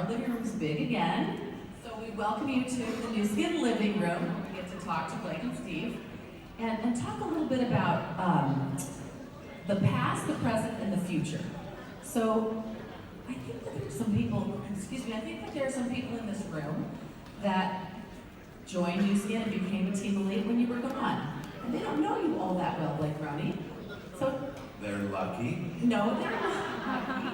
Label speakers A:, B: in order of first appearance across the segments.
A: our living room's big again. So we welcome you to the New Skin living room. We get to talk to Blake and Steve and talk a little bit about the past, the present, and the future. So I think that there's some people, I think that there are some people in this room that joined New Skin and became a team elite when you were gone. And they don't know you all that well, Blake Roney. So
B: they're lucky.
A: No, they're not lucky.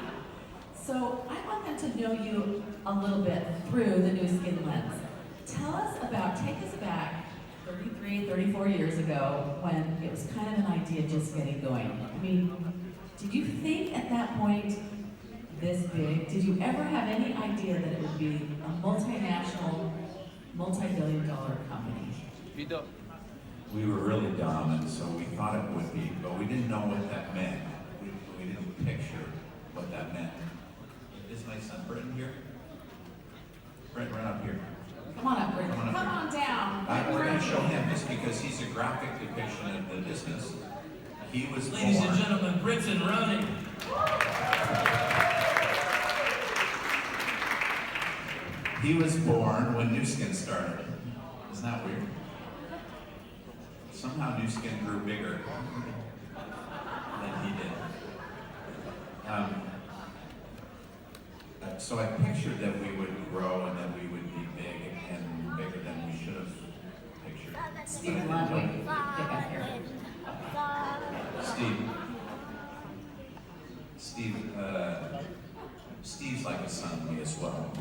A: So I want them to know you a little bit through the New Skin lens. Take us back 33, 34 years ago when it was kind of an idea just getting going. I mean, did you think at that point this big? Did you ever have any idea that it would be a multinational, multi-billion-dollar company?
B: We were really dumb, and so we thought it would be, but we didn't know what that meant. We didn't picture what that meant. Is my son Britton here? Britton, run up here.
A: Come on up, Britton. Come on down.
B: We're going to show him this because he's a graphic depiction of the business. He was
C: Ladies
B: born.
C: and gentlemen, Britton Roney.
B: He was born when New Skin started. Isn't that weird? Somehow New Skin grew bigger than he did. So I pictured that we would grow and that we would be big and bigger than we should have pictured.
A: Steve Lund, wait, get back here.
B: Steve's like a son to me as well.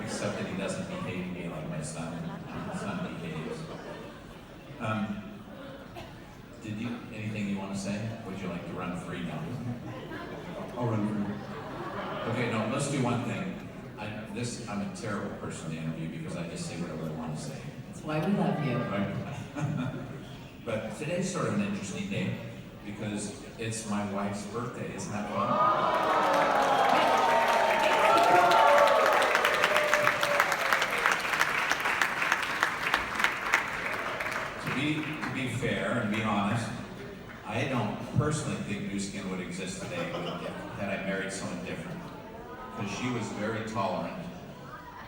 B: Except that he doesn't behave to me like my son. My son behaves. Anything you want to say? Would you like to run free now?
D: I'll run free.
B: Okay, no, let's do one thing. I'm a terrible person to interview because I just say whatever I want to say.
A: That's why we love you.
B: Right? But today's sort of an interesting day because it's my wife's birthday. Isn't that fun? To be fair and be honest, I don't personally think New Skin would exist today had I married someone different. Because she was very tolerant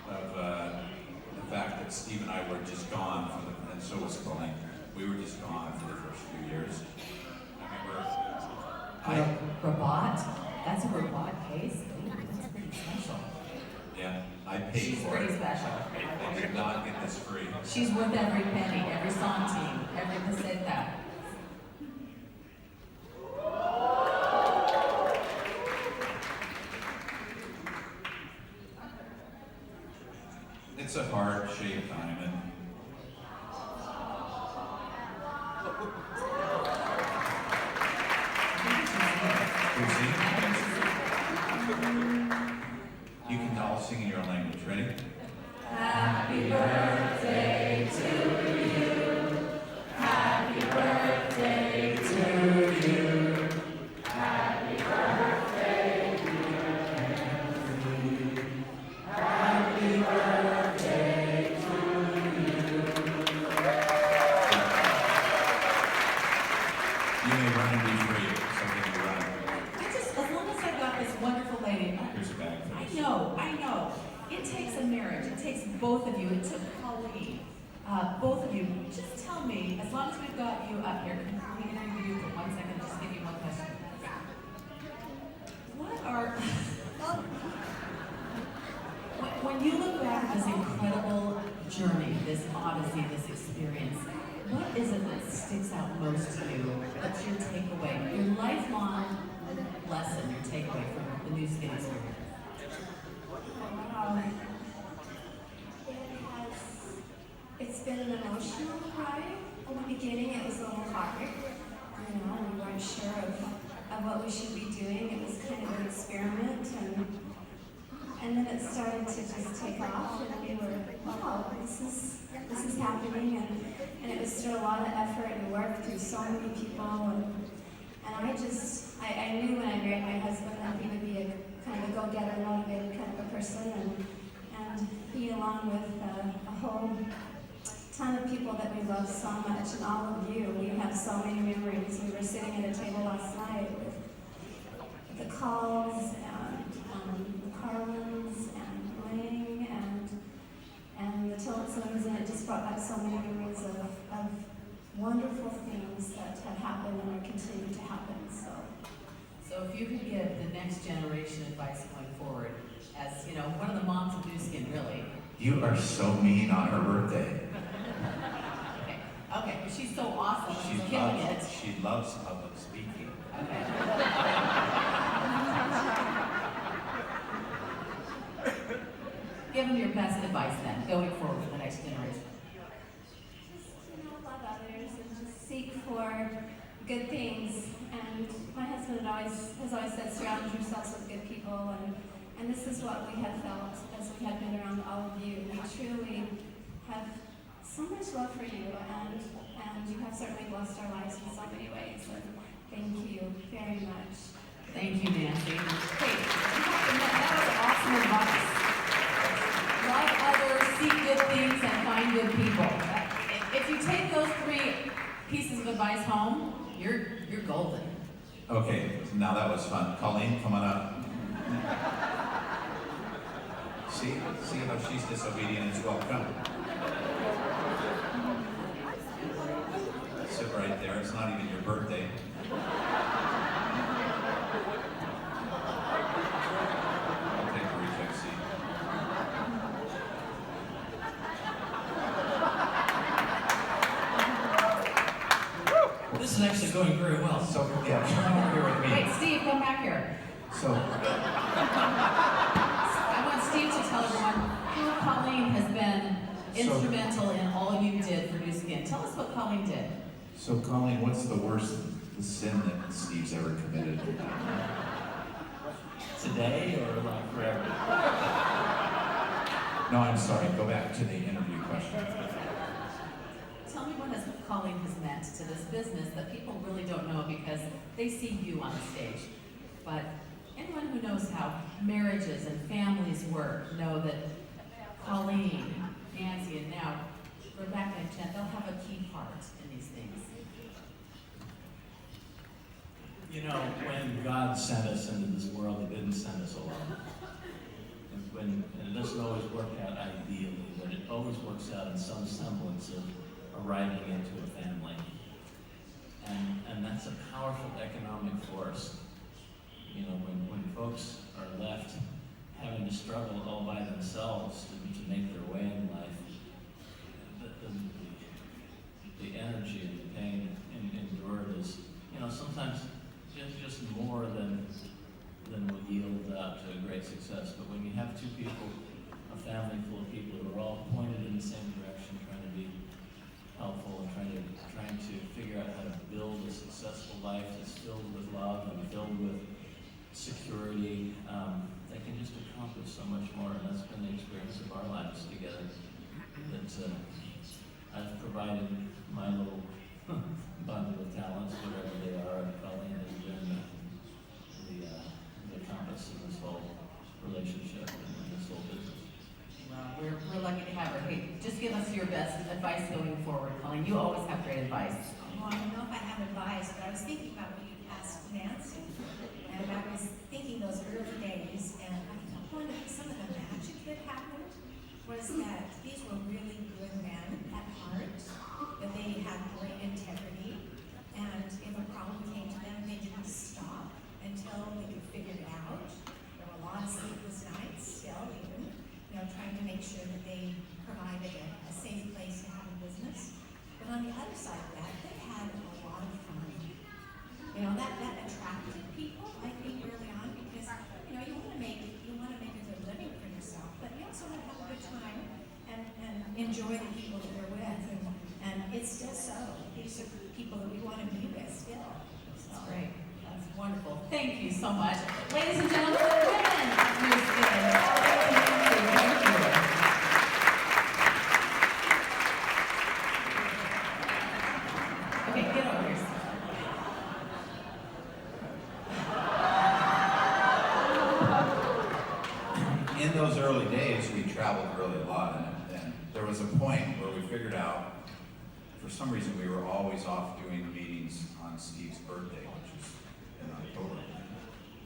B: of the fact that Steve and I were just gone and so was Colleen. We were just gone for the first few years. I remember.
A: Rabat? That's a Rabat case? That's pretty special.
B: Yeah, I paid for it.
A: She's pretty special.
B: I did not get this free.
A: She's worth every penny, every centime, every peseta.
B: It's a heart-shaped diamond. You can all sing in your own language. Ready?
A: Happy birthday to you. Happy birthday to you. Happy birthday, dear Nancy. Happy birthday to you.
B: You may run and be free. Something to run.
A: As long as I've got this wonderful lady.
B: Here's a bag for this.
A: I know. It takes a marriage. It takes both of you. It took Colleen. Both of you. Just tell me, as long as we've got you up here, can we interview you for 1 second? Just give you one question. When you look back at this incredible journey, this odyssey, this experience, what is it that sticks out most to you? What's your takeaway? Your lifelong lesson, your takeaway from the New Skin experience?
E: It's been an emotional ride. In the beginning, it was a little hard. You know, we weren't sure of what we should be doing. It was kind of an experiment, and then it started to just take off, and we were, wow, this is happening, and it was still a lot of effort and work through so many people, and I knew when I married my husband that he would be a kind of a go-getter, motivated kind of a person, and he, along with a whole ton of people that we love so much, and all of you. We have so many memories. We were sitting at a table last night with the Calls and the Carlins and Lang and the Tillotsons, and it just brought back so many memories of wonderful things that have happened and are continuing to happen.
A: So if you could give the next generation advice going forward, as you know, one of the moms of New Skin, really.
B: You are so mean on her birthday.
A: Okay, but she's so awesome. She's killing it.
B: She loves public speaking.
A: Okay. Give them your best advice then, going forward for the next generation.
E: Just, love others and just seek for good things. And my husband has always said, surround yourselves with good people. And this is what we have felt as we have been around all of you. We truly have so much love for you, and you have certainly blessed our lives in so many ways. And thank you very much.
A: Thank you, Nancy. Hey, that was awesome advice. Love others, seek good things, and find good people. If you take those 3 pieces of advice home, you're golden.
B: Okay, now that was fun. Colleen, come on up. See how she's disobedient as well. Come. Sit right there. It's not even your birthday. I'll take a reject seat.
C: This is actually going very well.
B: So, yeah, come over here with me.
A: Wait, Steve, come back here.
B: So,
A: I want Steve to tell everyone how Colleen has been instrumental in all you did for New Skin. Tell us what Colleen did.
B: so Colleen, what's the worst sin that Steve's ever committed?
C: Today or like forever?
B: No, I'm sorry. Go back to the interview question.
A: Tell me what Colleen has meant to this business that people really don't know because they see you on the stage. But anyone who knows how marriages and families work know that Colleen, Nancy, and now Rebecca and Jen, they'll have a key part in these things.
C: You know, when God sent us into this world, He didn't send us alone. And it doesn't always work out ideally, but it always works out in some semblance of arriving into a family. And that's a powerful economic force. You know, when folks are left having to struggle all by themselves to make their way in life, the energy and the pain endured is, you know, sometimes just more than will yield out to great success. But when you have 2 people, a family full of people who are all pointed in the same direction, trying to be helpful and trying to figure out how to build a successful life that's filled with love and filled with security, they can just accomplish so much more. And that's been the experience of our lives together. That I've provided my little bundle of talents, whatever they are, and Colleen has been the compass in this whole relationship and this whole business.
A: Well, we're lucky to have her. Hey, just give us your best advice going forward, Colleen. You always have great advice.
F: Well, I don't know if I have advice, but I was thinking about when you asked Nancy, and I was thinking those early days, and I thought one of some of the magic that happened was that these were really good men at heart, that they had great integrity, and if a problem came to them, they didn't stop until they could figure it out. There were a lot of sleepless nights still, even, trying to make sure that they provided a safe place to have a business. But on the other side of that, they had a lot of fun. That attracted people, I think, early on, because you want to make a good living for yourself, but you also want to have a good time and enjoy the people that you're with, and it's still so. These are people that we want to be with still. So.
A: That's great. That's wonderful. Thank you so much, ladies and gentlemen. The women of New Skin. Thank you. Okay, get over here.
B: In those early days, we traveled really a lot, and there was a point where we figured out, for some reason, we were always off doing meetings on Steve's birthday, which is in October.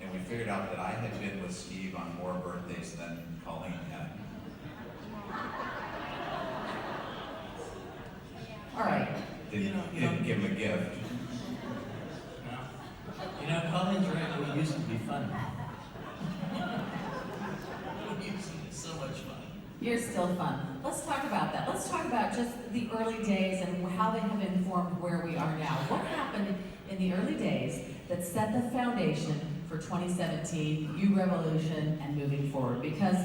B: And we figured out that I had been with Steve on more birthdays than Colleen had.
A: All right.
B: Didn't give him a gift.
C: You know, Colin's right. We used to be fun. We used to be so much fun.
A: You're still fun. Let's talk about that. Let's talk about just the early days and how they have informed where we are now. What happened in the early days that set the foundation for 2017, U Revolution, and moving forward? Because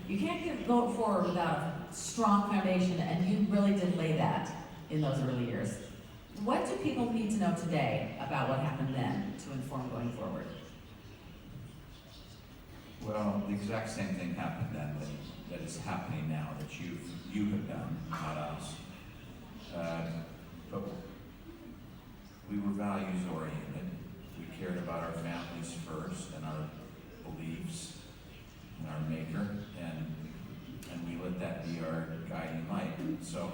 A: you can't go forward without a strong foundation, and you really did lay that in those early years. What do people need to know today about what happened then to inform going forward?
B: Well, the exact same thing happened then that is happening now, that you have done, not us. But we were values oriented. We cared about our families first and our beliefs and our maker, and we let that be our guiding light. So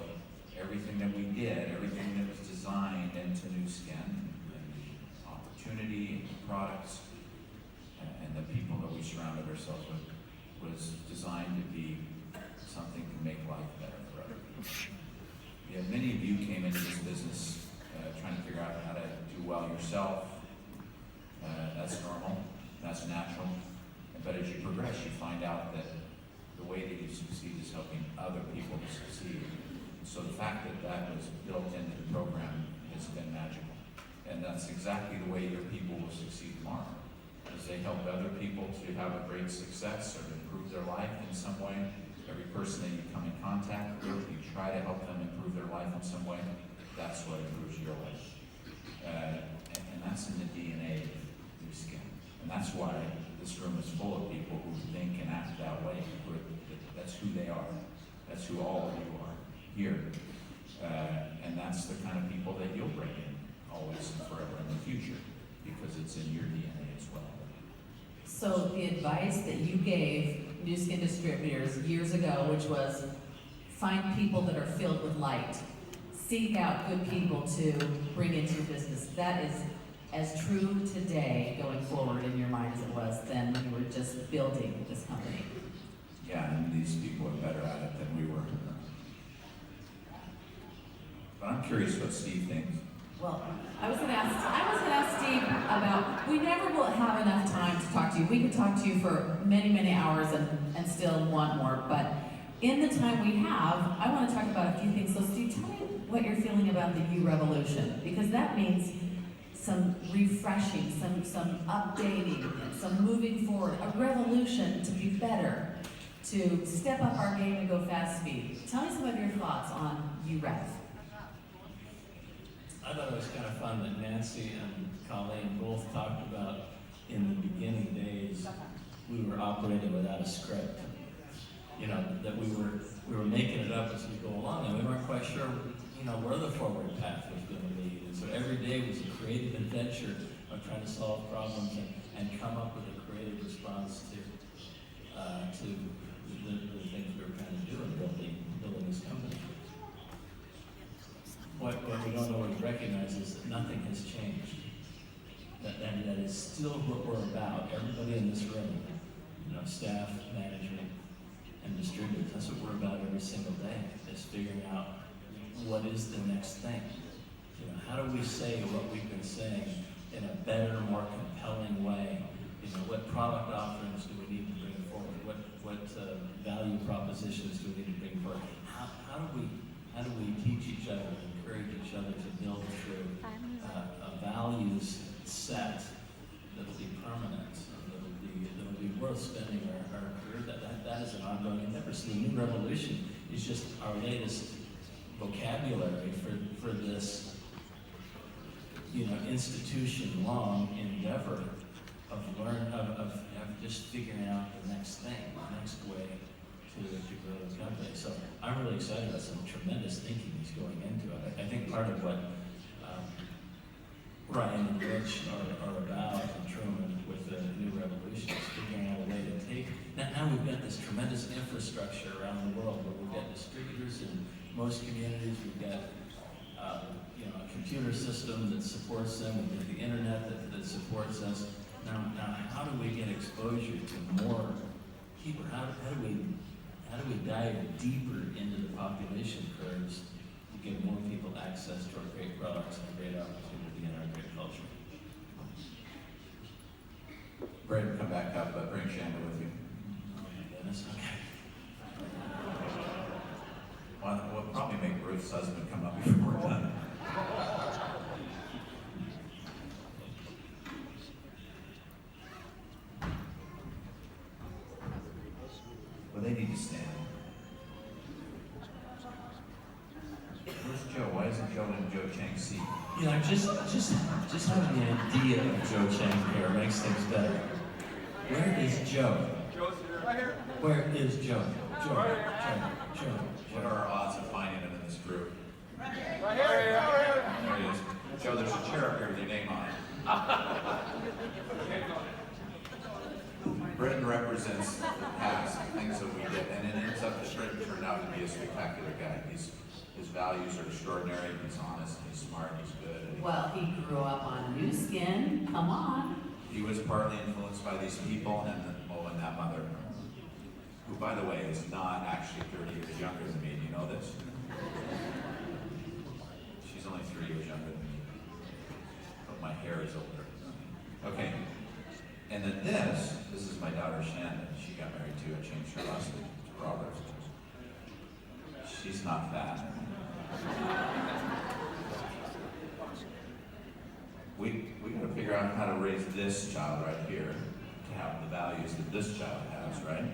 B: everything that we did, everything that was designed into New Skin, and the opportunity and the products and the people that we surrounded ourselves with, was designed to be something to make life better for other people. Yeah, many of you came into this business trying to figure out how to do well yourself. That's normal, that's natural. But as you progress, you find out that the way that you succeed is helping other people to succeed. So the fact that that was built into the program has been magical. And that's exactly the way your people will succeed tomorrow. As they help other people to have a great success or to improve their life in some way. Every person that you come in contact with, you try to help them improve their life in some way. That's what improves your life. And that's in the DNA of New Skin. And that's why this room is full of people who think and act that way. That's who they are. That's who all of you are here. And that's the kind of people that you'll bring in always and forever in the future, because it's in your DNA as well.
A: So the advice that you gave New Skin distributors years ago, which was find people that are filled with light, seek out good people to bring into your business, that is as true today going forward in your mind as it was then when you were just building this company.
B: Yeah, and these people are better at it than we were. But I'm curious what Steve thinks.
A: Well, I was going to ask Steve about, we never will have enough time to talk to you. We could talk to you for many, many hours and still want more, but in the time we have, I want to talk about a few things. So Steve, tell me what you're feeling about the U Revolution, because that means some refreshing, some updating, some moving forward, a revolution to be better, to step up our game and go fast speed. Tell me some of your thoughts on U-Rev.
C: I thought it was kind of fun that Nancy and Colleen both talked about in the beginning days we were operating without a script. You know, that we were making it up as we go along, and we weren't quite sure, you know, where the forward path was going to lead. And so every day was a creative adventure of trying to solve problems and come up with a creative response to the things we were trying to do in building this company. What we don't always recognize is that nothing has changed. That is still what we're about. Everybody in this room, you know, staff, management, and distributors, that's what we're about every single day, is figuring out what is the next thing. You know, how do we say what we've been saying in a better, more compelling way? You know, what product offerings do we need to bring forward? What value propositions do we need to bring forward? How do we teach each other, encourage each other to build through a values set that'll be permanent, that'll be worth spending our career. That is an ongoing endeavor. So the New Revolution is just our latest vocabulary for this, you know, institution-long endeavor of just figuring out the next thing, the next way to grow the company. So I'm really excited about some tremendous thinking that's going into it. I think part of what Ryan and Rich are about, and Truman with the New Revolution, is figuring out a way to take. Now we've got this tremendous infrastructure around the world where we've got distributors in most communities. We've got a computer system that supports them. We've got the internet that supports us. Now, how do we get exposure to more people? How do we dive deeper into the population curves to give more people access to our great products and great opportunity in our great culture?
B: Brad, come back up, but bring Shanda with you.
C: Oh my goodness, okay.
B: Well, we'll probably make Ruth's husband come up before we're done. Well, they need to stand. Where's Joe? Why isn't Joe in Joe Chang's seat?
C: You know, just having the idea of Joe Chang here makes things better. Where is Joe?
G: Joe's right here.
C: Where is Joe? Joe.
B: What are our odds of finding him in this group?
G: Right here.
B: There he is. Joe, there's a chair up here with your name on it. Britain represents the past, things that we did, and it ends up that Britain turned out to be a spectacular guy. His values are extraordinary. He's honest, he's smart, he's good. And
A: Well, he grew up on New Skin. Come on.
B: he was partly influenced by these people and that mother, who, by the way, is not actually 30 years younger than me. Do you know this? She's only 3 years younger than me, but my hair is older. Okay. And then this is my daughter Shannon. She got married too. I changed her last week to Robert. She's not fat. We got to figure out how to raise this child right here to have the values that this child has, right?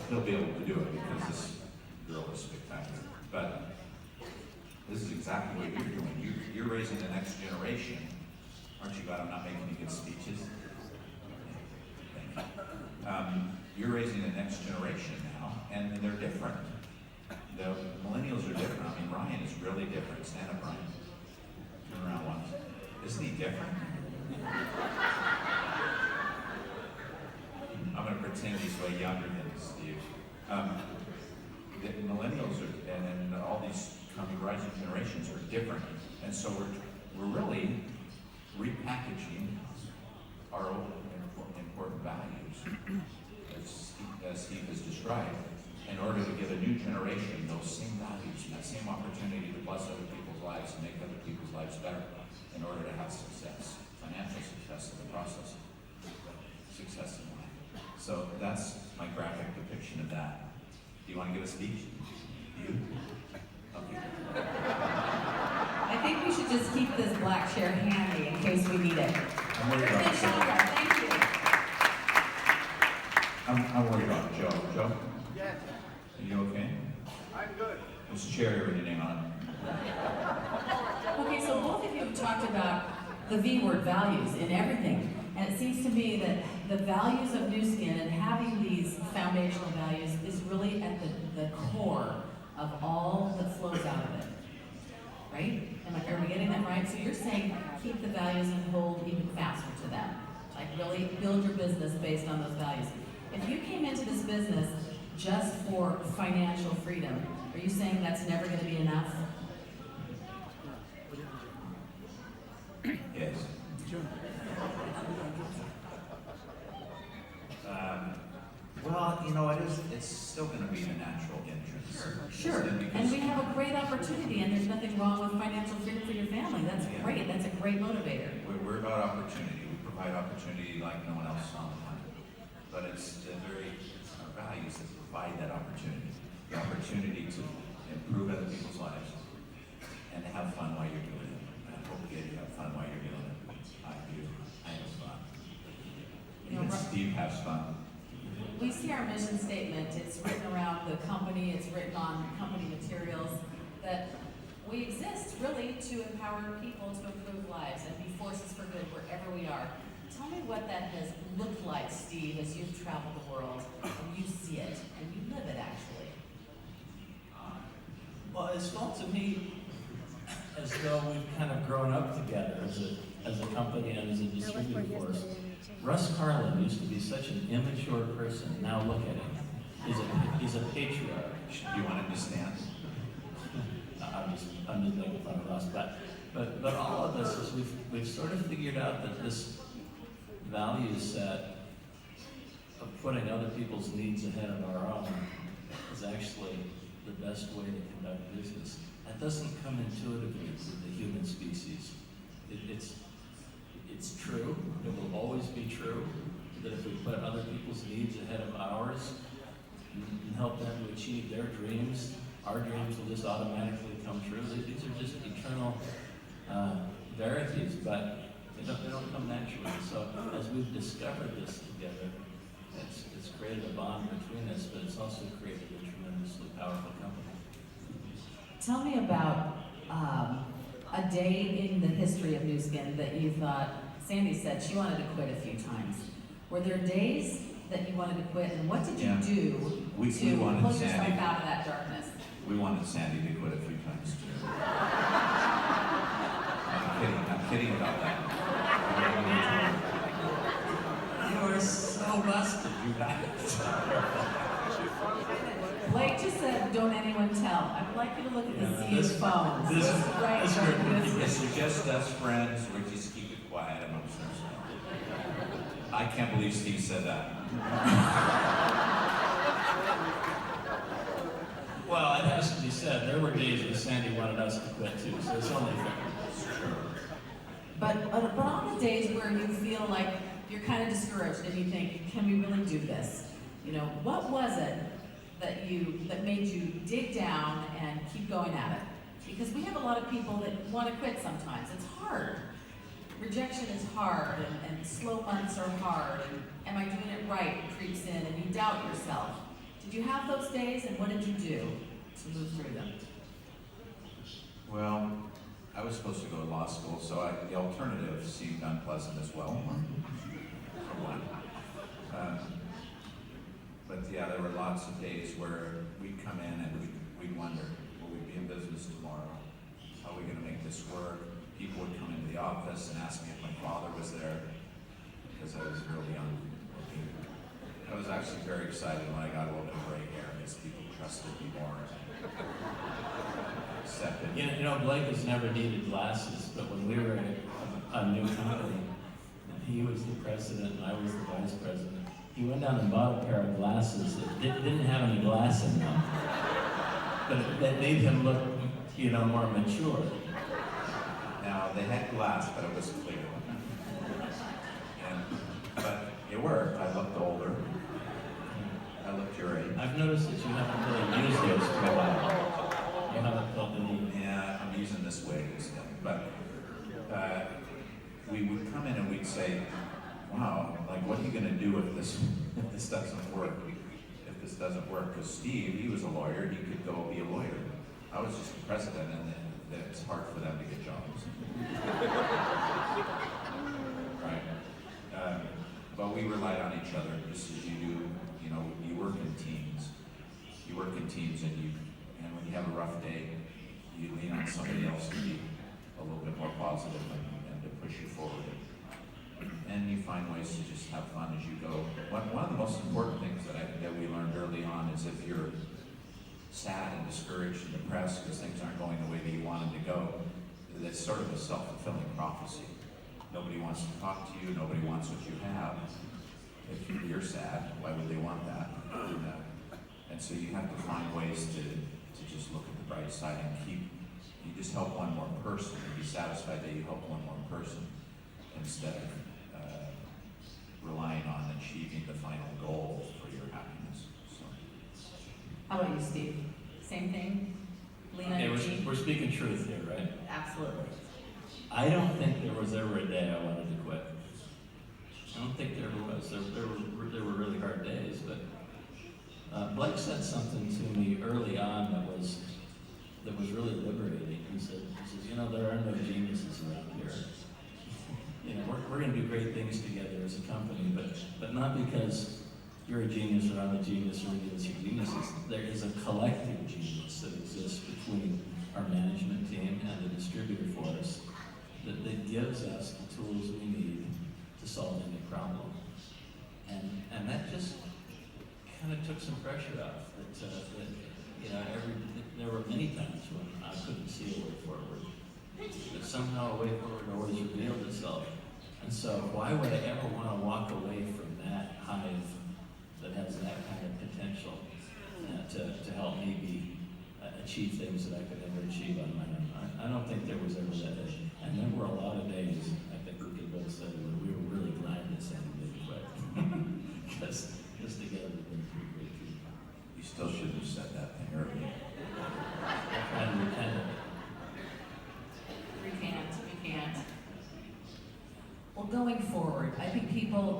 B: He'll be able to do it because this girl is spectacular. But this is exactly what you're doing. You're raising the next generation. Aren't you glad I'm not making any good speeches? You're raising the next generation now, and they're different. The millennials are different. I mean, Ryan is really different. Stand up, Ryan. Turn around once. Isn't he different? I'm going to pretend he's way younger than Steve. The millennials are, and all these coming rising generations are different, and so we're really repackaging our old important values, as Steve has described, in order to give a new generation those same values and that same opportunity to bless other people's lives and make other people's lives better in order to have success, financial success in the process, success in life. So that's my graphic depiction of that. Do you want to give a speech? You? Okay.
A: I think we should just keep this black chair handy in case we need it.
B: I'm worried about Joe.
A: Thank you.
B: I'm worried about Joe. Joe,
G: Yes,
B: are you okay?
G: I'm good.
B: There's a chair here with your name on it.
A: Okay, so both of you have talked about the V word, values, in everything. And it seems to me that the values of New Skin and having these foundational values is really at the core of all that flows out of it. Right? Are we getting that right? So you're saying keep the values and hold even faster to them. Like really build your business based on those values. If you came into this business just for financial freedom, are you saying that's never going to be enough?
B: Yes. Well, you know, it's still going to be the natural entrance.
A: Sure, and we have a great opportunity, and there's nothing wrong with financial freedom for your family. That's great. That's a great motivator.
B: We're about opportunity. We provide opportunity like no one else on the planet. But it's the very values that provide that opportunity. The opportunity to improve other people's lives and to have fun while you're doing it. And I hope that you have fun while you're doing it. I do. I have fun. Even Steve has fun.
A: We see our mission statement. It's written around the company. It's written on company materials that we exist really to empower people to improve lives and be forces for good wherever we are. Tell me what that has looked like, Steve, as you've traveled the world and you see it and you live it actually.
C: Well, it's felt to me as though we've kind of grown up together as as a company and as a distributor for us. Russ Carlin used to be such an immature person. Now look at him. He's a patriarch.
B: You want him to stand?
C: I'm just making fun of Russ, but all of this is we've sort of figured out that this value set of putting other people's needs ahead of our own is actually the best way to conduct business. That doesn't come intuitively to the human species. It's true, it will always be true, that if we put other people's needs ahead of ours and help them to achieve their dreams, our dreams will just automatically come true. These are just eternal verities, but they don't come naturally. So as we've discovered this together, it's created a bond between us, but it's also created a tremendously powerful company.
A: Tell me about a day in the history of New Skin that you thought, Sandy said she wanted to quit a few times. Were there days that you wanted to quit, and what did you do
B: We
A: to
B: wanted
A: pull yourself
B: Sandy.
A: out of that darkness?
B: We wanted Sandy to quit a few times too. I'm kidding about that.
C: You are so busted, you guys.
A: Blake just said, "Don't anyone tell." I would like you to look at the sea of phones.
C: this-
A: right,
C: this-
A: right.
B: This is just us friends. We just keep it quiet amongst ourselves. I can't believe Steve said that.
C: Well, it has to be said, there were days when Sandy wanted us to quit too, so it's only fair.
A: But on the days where you feel like you're kind of discouraged and you think, can we really do this? You know, what was it that made you dig down and keep going at it? Because we have a lot of people that want to quit sometimes. It's hard. Rejection is hard, and slow months are hard, and am I doing it right creeps in, and you doubt yourself. Did you have those days, and what did you do to move through them?
B: Well, I was supposed to go to law school, so the alternative seemed unpleasant as well. For one. But yeah, there were lots of days where we'd come in and we'd wonder, will we be in business tomorrow? How are we going to make this work? People would come into the office and ask me if my father was there, because I was real young looking. I was actually very excited when I got a little bit of gray hair, because people trusted me more. Accepted.
C: You know, Blake has never needed glasses, but when we were a new company, and he was the president and I was the vice president, he went down and bought a pair of glasses that didn't have any glass in them, but that made him look, more mature.
B: Now, they had glass, but it was clear. But it worked. I looked older. I looked your age.
C: I've noticed that you haven't really used those for a while. You haven't felt the need.
B: Yeah, I'm using this wig instead. But we would come in and we'd say, wow, like, what are you going to do if this doesn't work? If this doesn't work? Because Steve, he was a lawyer. He could go be a lawyer. I was just the president, and then it's hard for them to get jobs. Right? But we relied on each other, just as you do. You work in teams. You work in teams, and when you have a rough day, you lean on somebody else to be a little bit more positive and to push you forward. And you find ways to just have fun as you go. One of the most important things that we learned early on is if you're sad and discouraged and depressed because things aren't going the way that you want them to go, it's sort of a self-fulfilling prophecy. Nobody wants to talk to you. Nobody wants what you have. If you're sad, why would they want that? And so you have to find ways to just look at the bright side and you just help one more person and be satisfied that you help one more person instead of relying on achieving the final goal for your happiness. So.
A: How about you, Steve? Same thing? Lean on your team?
C: We're speaking truth here, right?
A: Absolutely.
C: I don't think there was ever a day I wanted to quit. I don't think there ever was. There were really hard days, but Blake said something to me early on that was really liberating. He said, there are no geniuses around here. We're going to do great things together as a company, but not because you're a genius or I'm a genius or any of us are geniuses. There is a collective genius that exists between our management team and the distributor for us. that gives us the tools we need to solve any problem. And that just kind of took some pressure off. There were many times when I couldn't see a way forward, but somehow a way forward always revealed itself. And so why would I ever want to walk away from that hive that has that kind of potential to help me achieve things that I could never achieve on my own? I don't think there was ever that day. And there were a lot of days, I think we could both say, when we were really glad that something didn't quit. Because together we've been pretty great people.
B: You still shouldn't have said that thing earlier.
C: And we kind of
A: We can't. Well, going forward, I think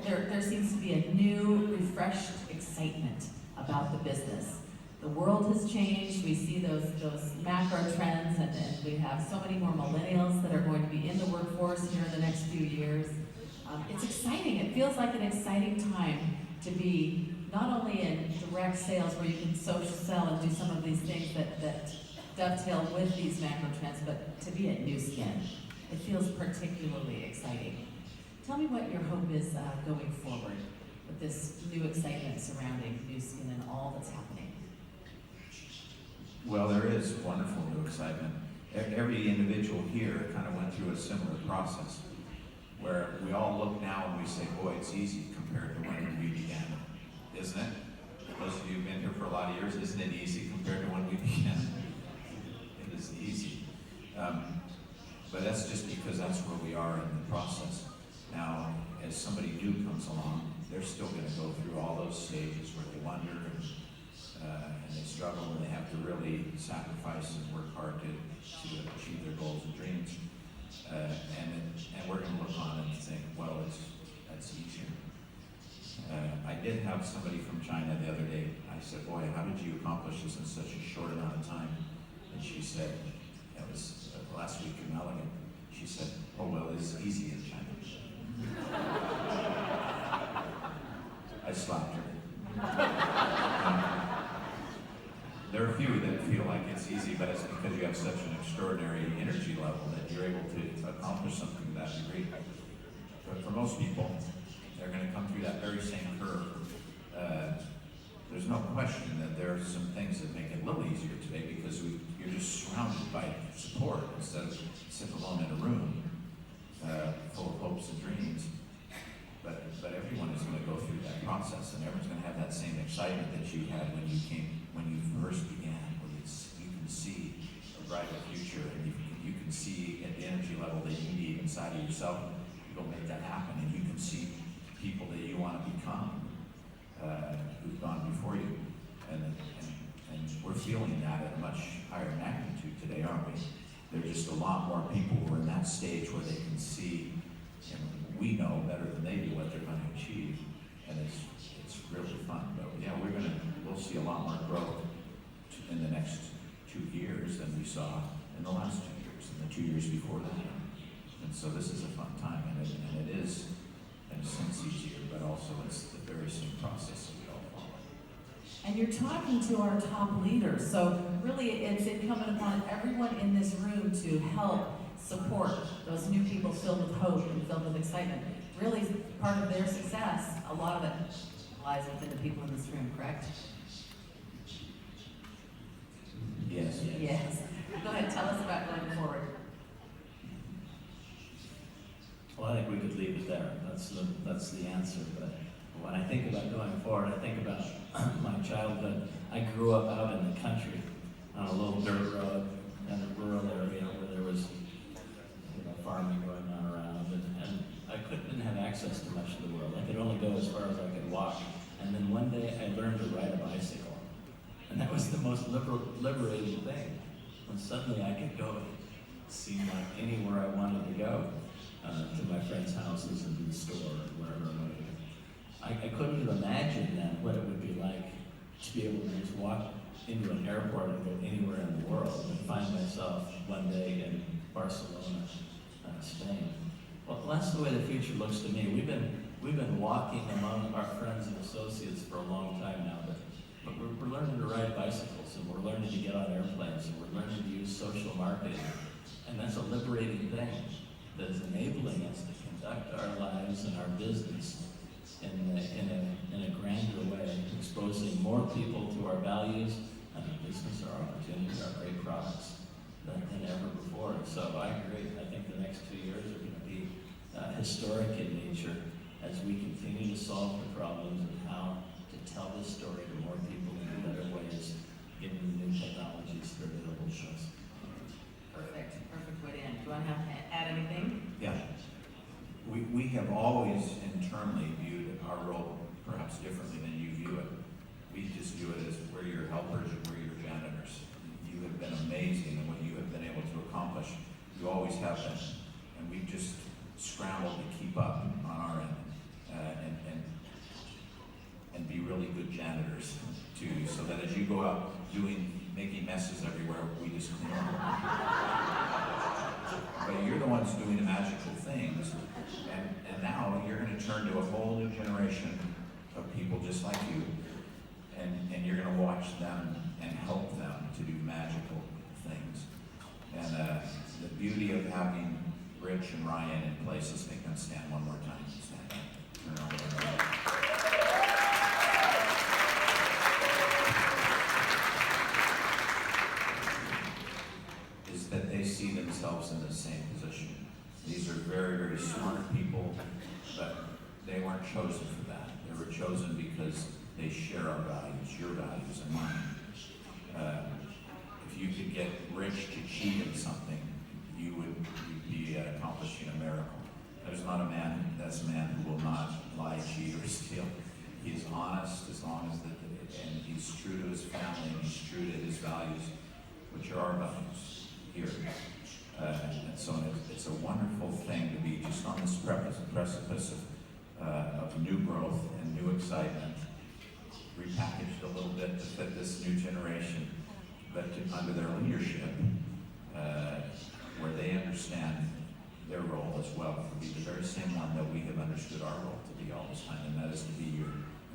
A: there seems to be a new, refreshed excitement about the business. The world has changed. We see those macro trends, and we have so many more millennials that are going to be in the workforce here in the next few years. It's exciting. It feels like an exciting time to be not only in direct sales where you can social sell and do some of these things that dovetail with these macro trends, but to be at New Skin. It feels particularly exciting. Tell me what your hope is going forward with this new excitement surrounding New Skin and all that's happening.
B: Well, there is wonderful new excitement. Every individual here kind of went through a similar process where we all look now and we say, boy, it's easy compared to when we began, isn't it? Those of you who've been here for a lot of years, isn't it easy compared to when we began? It is easy. But that's just because that's where we are in the process. Now, as somebody new comes along, they're still going to go through all those stages where they wonder and they struggle and they have to really sacrifice and work hard to achieve their goals and dreams. And we're going to look on and think, well, that's easier. I did have somebody from China the other day. I said, boy, how did you accomplish this in such a short amount of time? And she said, it was last week in Melbourne. She said, oh, well, it's easy in China. I slapped her. There are a few that feel like it's easy, but it's because you have such an extraordinary energy level that you're able to accomplish something to that degree. But for most people, they're going to come through that very same curve. There's no question that there are some things that make it a little easier today because you're just surrounded by support instead of sitting alone in a room full of hopes and dreams. But everyone is going to go through that process, and everyone's going to have that same excitement that you had when you first began, where you can see a brighter future, and you can see at the energy level that you need inside of yourself, you go make that happen, and you can see people that you want to become who've gone before you, and we're feeling that at a much higher magnitude today, aren't we? There's just a lot more people who are in that stage where they can see, and we know better than they do what they're going to achieve, and it's really fun. But yeah, we'll see a lot more growth in the next 2 years than we saw in the last 2 years, and the 2 years before that. And so this is a fun time, and it is, in a sense, easier, but also it's the very same process that we all follow.
A: And you're talking to our top leaders, so really it's incumbent upon everyone in this room to help support those new people filled with hope and filled with excitement. Really, part of their success, a lot of it lies within the people in this room, correct?
B: Yes.
A: Yes. Go ahead, tell us about going forward.
C: Well, I think we could leave it there. That's the answer. But when I think about going forward, I think about my childhood. I grew up out in the country on a little dirt road in a rural area where there was farming going on around, and I didn't have access to much of the world. I could only go as far as I could walk. And then one day I learned to ride a bicycle, and that was the most liberating thing. When suddenly I could go, it seemed like anywhere I wanted to go. To my friends' houses and the store and wherever I wanted to go. I couldn't even imagine then what it would be like to be able to just walk into an airport and go anywhere in the world and find myself one day in Barcelona, Spain. Well, that's the way the future looks to me. We've been walking among our friends and associates for a long time now, but we're learning to ride bicycles, and we're learning to get on airplanes, and we're learning to use social marketing, and that's a liberating thing. that is enabling us to conduct our lives and our business in a grander way, exposing more people to our values and our business, our opportunities, our great products than ever before. So I agree. I think the next 2 years are going to be historic in nature as we continue to solve the problems of how to tell this story to more people in better ways, given the new technologies that are available to us.
A: Perfect way to end. Do you want to add anything?
B: Yeah. We have always internally viewed our role perhaps differently than you view it. We just view it as we're your helpers and we're your janitors. You have been amazing in what you have been able to accomplish. You always have been. And we've just scrambled to keep up on our end and be really good janitors too, so that as you go out making messes everywhere, we just clean up. But you're the ones doing the magical things, and now you're going to turn to a whole new generation of people just like you, and you're going to watch them and help them to do magical things. And the beauty of having Rich and Ryan in place, let's make them stand one more time. Stand up. Turn around. Is that they see themselves in the same position. These are very, very smart people, but they weren't chosen for that. They were chosen because they share our values, your values and mine. If you could get Rich to cheat in something, you'd be accomplishing a miracle. That's a man who will not lie, cheat, or steal. He is honest as long as and he's true to his family, and he's true to his values, which are our values here. And so it's a wonderful thing to be just on this precipice of new growth and new excitement, repackaged a little bit to fit this new generation, but under their leadership, where they understand their role as well, to be the very same one that we have understood our role to be all this time, and that is to be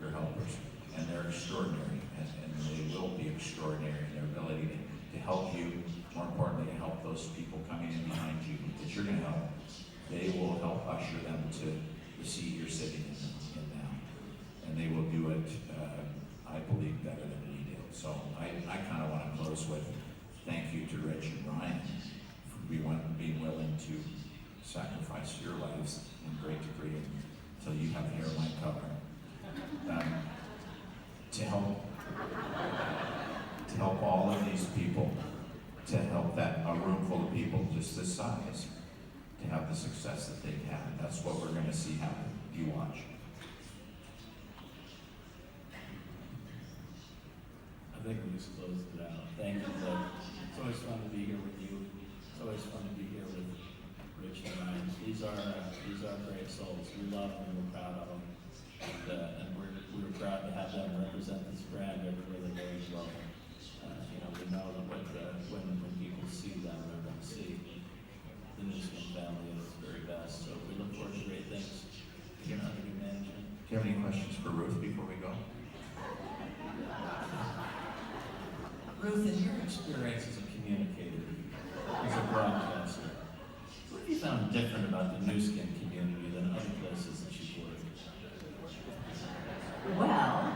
B: your helpers. And they're extraordinary, and they will be extraordinary in their ability to help you, more importantly, to help those people coming in behind you that you're going to help. They will help usher them to the seat you're sitting in now. And they will do it, I believe, better than we do. So I kind of want to close with thank you to Rich and Ryan for being willing to sacrifice your lives in great degree until you have hair like cover. To help all of these people, to help a room full of people just this size, to have the success that they've had. That's what we're going to see happen. You watch.
C: I think we just closed it out. Thank you, Doug. It's always fun to be here with you. It's always fun to be here with Rich and Ryan. These are great souls. We love them. We're proud of them, and we're proud to have them represent this brand everywhere they go as well. We know that when people see them, they're going to see the Newskin family at its very best. So we look forward to great things here under new management.
B: Do you have any questions for Ruth before we go?
C: Ruth, in your experience as a communicator, as a broadcaster, what have you found different about the Newskin community than other places that you've worked?
A: Well,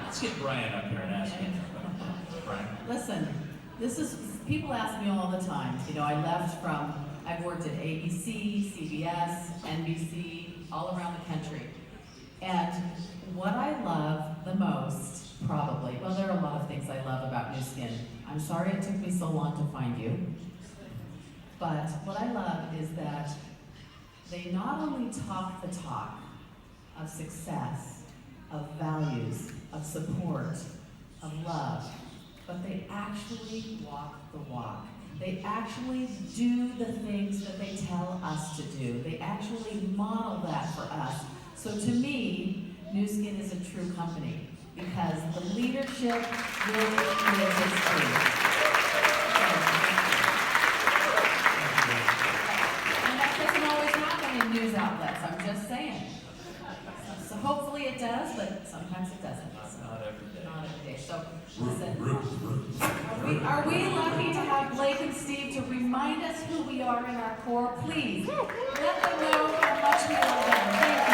C: Let's get Brian up here and ask him. Brian?
A: listen, people ask me all the time. I've worked at ABC, CBS, NBC, all around the country. And what I love the most, probably, well, there are a lot of things I love about New Skin. I'm sorry it took me so long to find you. But what I love is that they not only talk the talk of success, of values, of support, of love, but they actually walk the walk. They actually do the things that they tell us to do. They actually model that for us. So to me, New Skin is a true company because the leadership really lives its truth. And that doesn't always happen in news outlets, I'm just saying. So hopefully it does, but sometimes it doesn't. So
C: Not every day.
A: not every day. So listen, are we lucky to have Blake and Steve to remove remind us who we are in our core, please let them know how much we love them. Thank you.